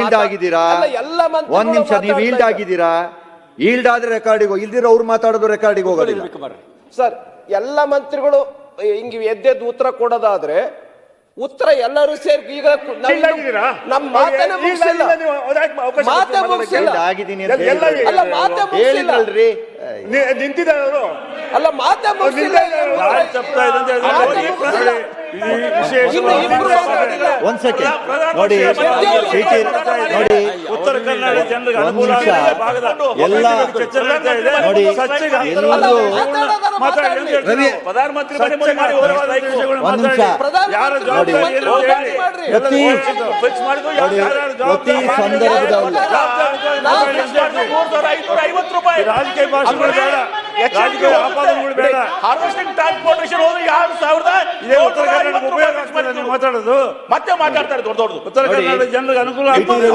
Yield ಆಗಿದ್ದೀರಾ? ಒಂದ್ ನಿಮಿಷ, ನೀವು ಈಲ್ಡ್ ಆಗಿದ್ದೀರಾ? ಈಲ್ಡ್ ಆದ್ರೆ ರೆಕಾರ್ಡಿಗೆ ಇಲ್ದಿರೋ ಅವ್ರು ಮಾತಾಡೋದು ರೆಕಾರ್ಡಿಗೆ ಹೋಗೋದಿಲ್ಲ ಸರ್. ಎಲ್ಲ ಮಂತ್ರಿಗಳು ಹಿಂಗೆ ಎದ್ದೆದ್ದು ಉತ್ತರ ಕೊಡೋದಾದ್ರೆ ಉತ್ತರ ಎಲ್ಲರೂ ಸೇರಿ ಈಗ ನಮ್ಮ ಮಾತನ್ನ ಮುಗಿಸಿಲ್ಲ. ಮಾತೇ ಮುಗಿಸಿಲ್ಲ. ಆಗಿದ್ದೀನಿ ಅಲ್ಲ ಮಾತೇ ಮುಗಿಸಿಲ್ಲ. ನಿಂತಿದ್ದಾರೆ ಅಲ್ಲ ಮಾತೇ ಮುಗಿಸಿಲ್ಲ. ಒಂದ್ ಸೆಕೆಂಡ್ ನೋಡಿ, ನೋಡಿ ಉತ್ತರ ಕನ್ನಡ ಜನರಿಗೆ ಒಂದ್ ನಿಮಿಷ ಎಲ್ಲ ನೋಡಿ, ಎಲ್ಲರೂ ರವಿ ಪ್ರಧಾನಮಂತ್ರಿ ಒಂದ್ ನಿಮಿಷ ನೋಡಿ, ಪ್ರತಿ ಸಂದರ್ಭದಲ್ಲಿ ರಾಜಕೀಯ ಭಾಷೆಗಳು ಬೇಡ, ರಾಜಕೀಯ ಆಪಾದನೆಗಳು ಬೇಡ. ಹಾರ್ವೆಸ್ಟಿಂಗ್ ಟ್ರಾನ್ಸ್ಪೋರ್ಟೇಷನ್ ಹೋದ್ರೆ 2000 ಇದೇ ಉತ್ತರ ಕನ್ನಡ ಉಪಯೋಗ ಆಗ್ತದೆ ನೀವು ಮಾತಾಡೋದು. ಮತ್ತೆ ಮಾತಾಡ್ತಾರೆ ದೊಡ್ಡ ದೊಡ್ಡದು. ಉತ್ತರ ಕನ್ನಡ ಜನರಿಗೆ ಅನುಕೂಲ ಆಗ್ತದೆ.